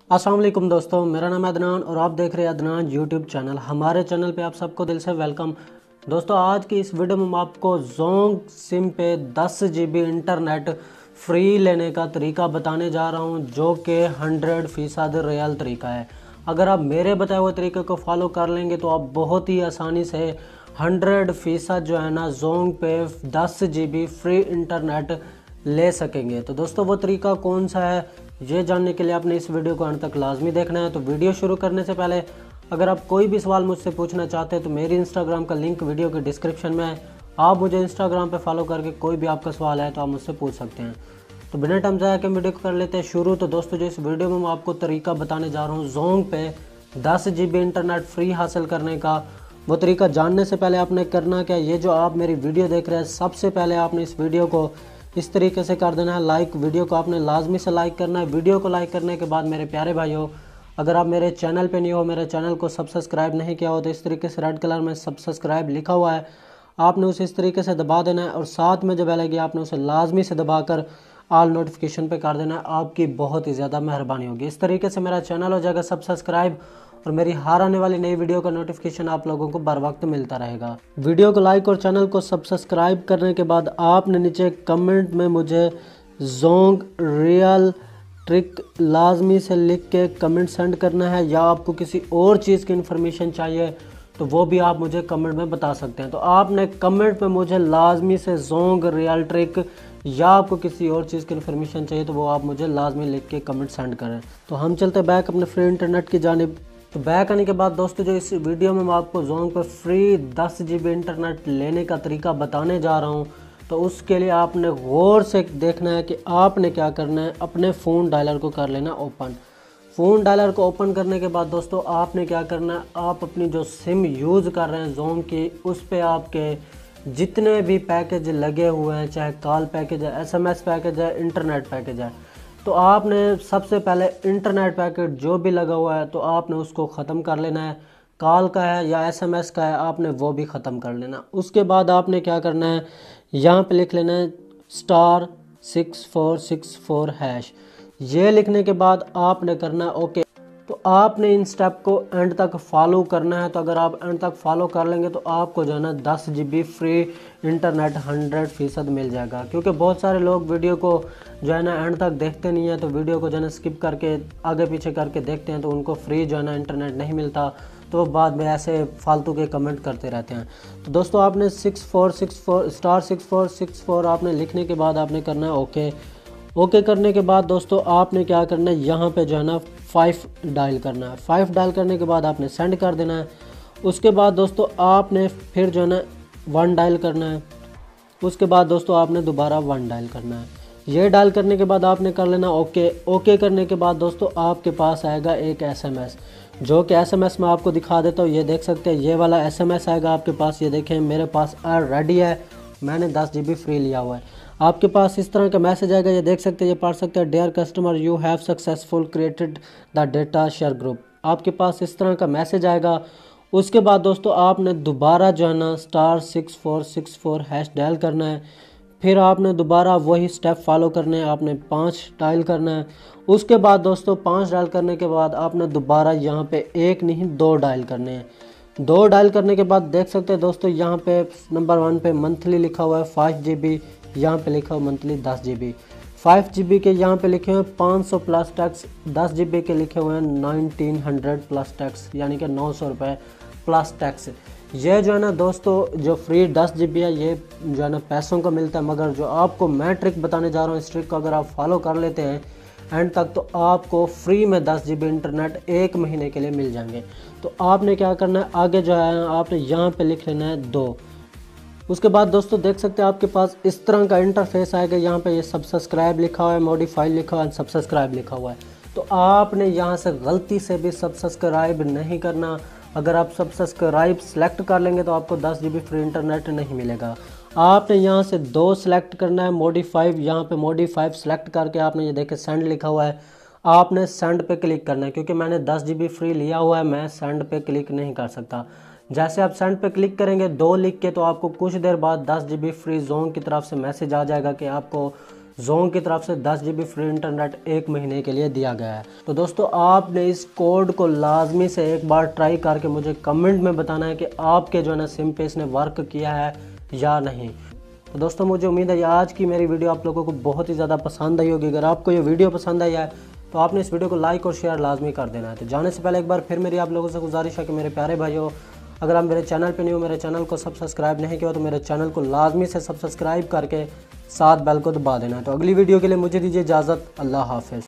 अस्सलाम वालेकुम दोस्तों, मेरा नाम है अदनान और आप देख रहे हैं अदनान यूट्यूब चैनल। हमारे चैनल पे आप सबको दिल से वेलकम। दोस्तों, आज की इस वीडियो में मैं आपको जोंग सिम पे 10 GB इंटरनेट फ्री लेने का तरीका बताने जा रहा हूं, जो कि 100% रियल तरीका है। अगर आप मेरे बताए हुए तरीके को फॉलो कर लेंगे तो आप बहुत ही आसानी से 100% जो है ना जोंग पे 10 GB फ्री इंटरनेट ले सकेंगे। तो दोस्तों, वो तरीका कौन सा है ये जानने के लिए आपने इस वीडियो को अंत तक लाजमी देखना है। तो वीडियो शुरू करने से पहले अगर आप कोई भी सवाल मुझसे पूछना चाहते हैं तो मेरी इंस्टाग्राम का लिंक वीडियो के डिस्क्रिप्शन में है। आप मुझे इंस्टाग्राम पे फॉलो करके कोई भी आपका सवाल है तो आप मुझसे पूछ सकते हैं। तो बिना टाइम ज़ाया के वीडियो को कर लेते हैं शुरू। तो दोस्तों, जो इस वीडियो में मैं आपको तरीका बताने जा रहा हूँ जोंग पे 10 GB इंटरनेट फ्री हासिल करने का, वो तरीका जानने से पहले आपने करना क्या, ये जो आप मेरी वीडियो देख रहे हैं सबसे पहले आपने इस वीडियो को इस तरीके से कर देना है लाइक। वीडियो को आपने लाजमी से लाइक करना है। वीडियो को लाइक करने के बाद मेरे प्यारे भाइयों, अगर आप मेरे चैनल पे नहीं हो, मेरे चैनल को सब्सक्राइब नहीं किया हो, तो इस तरीके से रेड कलर में सब्सक्राइब लिखा हुआ है, आपने उसे इस तरीके से दबा देना है और साथ में जो बेल आएगी आपने उसे लाजमी से दबाकर ऑल नोटिफिकेशन पे कर देना है। आपकी बहुत ही ज़्यादा मेहरबानी होगी। इस तरीके से मेरा चैनल हो जाएगा सब्सक्राइब और मेरी हर आने वाली नई वीडियो का नोटिफिकेशन आप लोगों को बर वक्त मिलता रहेगा। वीडियो को लाइक और चैनल को सब्सक्राइब करने के बाद आपने नीचे कमेंट में मुझे जोंग रियल ट्रिक लाजमी से लिख के कमेंट सेंड करना है, या आपको किसी और चीज़ की इन्फॉर्मेशन चाहिए तो वो भी आप मुझे कमेंट में बता सकते हैं। तो आपने कमेंट में मुझे लाजमी से जोंग रियल ट्रिक या आपको किसी और चीज़ की इन्फॉर्मेशन चाहिए तो वो आप मुझे लाजमी लिख के कमेंट सेंड करें। तो हम चलते बैक अपने फ्री इंटरनेट की जानिब। तो बैक आने के बाद दोस्तों, जो इस वीडियो में मैं आपको जोंग पर फ्री 10 GB इंटरनेट लेने का तरीका बताने जा रहा हूँ, तो उसके लिए आपने गौर से देखना है कि आपने क्या करना है। अपने फ़ोन डायलर को कर लेना ओपन। फ़ोन डायलर को ओपन करने के बाद दोस्तों आपने क्या करना है, आप अपनी जो सिम यूज़ कर रहे हैं जोंग की, उस पर आपके जितने भी पैकेज लगे हुए हैं, चाहे कॉल पैकेज है, SMS पैकेज है, इंटरनेट पैकेज है, तो आपने सबसे पहले इंटरनेट पैकेट जो भी लगा हुआ है तो आपने उसको ख़त्म कर लेना है। कॉल का है या SMS का है आपने वो भी ख़त्म कर लेना। उसके बाद आपने क्या करना है, यहाँ पे लिख लेना है *6464#। ये लिखने के बाद आपने करना है ओके। तो आपने इन स्टेप को एंड तक फॉलो करना है। तो अगर आप एंड तक फॉलो कर लेंगे तो आपको जो है ना 10 GB फ्री इंटरनेट 100% मिल जाएगा। क्योंकि बहुत सारे लोग वीडियो को जो है ना एंड तक देखते नहीं है, तो वीडियो को जो है ना स्किप करके आगे पीछे करके देखते हैं, तो उनको फ्री जो है ना इंटरनेट नहीं मिलता, तो बाद में ऐसे फालतू के कमेंट करते रहते हैं। तो दोस्तों, आपने 6464 आपने लिखने के बाद आपने करना है ओके। ओके करने के बाद दोस्तों आपने क्या करना है, यहाँ पे जो है ना 5 डायल करना है। 5 डायल करने के बाद आपने सेंड कर देना है। उसके बाद दोस्तों आपने फिर जो है ना 1 डायल करना है। उसके बाद दोस्तों आपने दोबारा 1 डायल करना है। ये डायल करने के बाद आपने कर लेना ओके। ओके करने के बाद दोस्तों आपके पास आएगा एक SMS, जो कि SMS मैं आपको दिखा देता हूँ। ये देख सकते हैं, ये वाला SMS आएगा आपके पास। ये देखें मेरे पास रेडी है, मैंने 10 GB फ्री लिया हुआ है। आपके पास इस तरह का मैसेज आएगा, ये देख सकते हैं, ये पढ़ सकते हैं, dear customer you have successful created the data share group. आपके पास इस तरह का मैसेज आएगा। उसके बाद दोस्तों आपने दोबारा जो है ना *6464# डायल करना है। फिर आपने दोबारा वही स्टेप फॉलो करने हैं, आपने 5 डायल करना है। उसके बाद दोस्तों 5 डायल करने के बाद आपने दोबारा यहाँ पे 1 नहीं 2 डायल करने हैं। 2 डायल करने के बाद देख सकते हैं दोस्तों, यहाँ पे नंबर 1 पे मंथली लिखा हुआ है 5 GB, यहाँ पे लिखा हुआ मंथली 10 GB। 5 GB के यहाँ पे लिखे हुए हैं 500 प्लस टैक्स, 10 GB के लिखे हुए हैं 1900 प्लस टैक्स, यानी कि 900 रुपये प्लस टैक्स। ये जो है ना दोस्तों, जो फ्री 10 GB है ये जो है ना पैसों का मिलता है, मगर जो आपको मैं ट्रिक बताने जा रहा हूँ, इस ट्रिक को अगर आप फॉलो कर लेते हैं एंड तक तो आपको फ्री में 10 GB इंटरनेट 1 महीने के लिए मिल जाएंगे। तो आपने क्या करना है, आगे जो है आपने यहाँ पे लिख लेना है 2। उसके बाद दोस्तों देख सकते हैं आपके पास इस तरह का इंटरफेस आएगा। यहाँ पे ये सब्सक्राइब लिखा हुआ है, मॉडिफाई लिखा हुआ है, सब्सक्राइब लिखा हुआ है। तो आपने यहाँ से गलती से भी सब्सक्राइब नहीं करना। अगर आप सब्सक्राइब सेलेक्ट कर लेंगे तो आपको 10 GB फ्री इंटरनेट नहीं मिलेगा। आपने यहाँ से 2 सेलेक्ट करना है, मॉडिफाई, यहाँ पे मॉडिफाई सेलेक्ट करके आपने ये देखे सेंड लिखा हुआ है, आपने सेंड पे क्लिक करना है। क्योंकि मैंने 10 GB फ्री लिया हुआ है, मैं सेंड पे क्लिक नहीं कर सकता। जैसे आप सेंड पे क्लिक करेंगे 2 लिख के, तो आपको कुछ देर बाद 10 GB फ्री जोन की तरफ से मैसेज आ जाएगा कि आपको जोंग की तरफ से 10 GB फ्री इंटरनेट 1 महीने के लिए दिया गया है। तो दोस्तों आपने इस कोड को लाजमी से एक बार ट्राई करके मुझे कमेंट में बताना है कि आपके जो है ना सिम पे इसने वर्क किया है या नहीं। तो दोस्तों मुझे उम्मीद है आज की मेरी वीडियो आप लोगों को बहुत ही ज़्यादा पसंद आई होगी। अगर आपको ये वीडियो पसंद आई है तो आपने इस वीडियो को लाइक और शेयर लाजमी कर देना है। तो जाने से पहले एक बार फिर मेरी आप लोगों से गुजारिश है कि मेरे प्यारे भाइयों, अगर आप मेरे चैनल पे नहीं हो, मेरे चैनल को सब्सक्राइब नहीं किया तो मेरे चैनल को लाजमी से सब्सक्राइब करके साथ बेल को दबा देना। तो अगली वीडियो के लिए मुझे दीजिए इजाज़त। अल्लाह हाफ़िज़।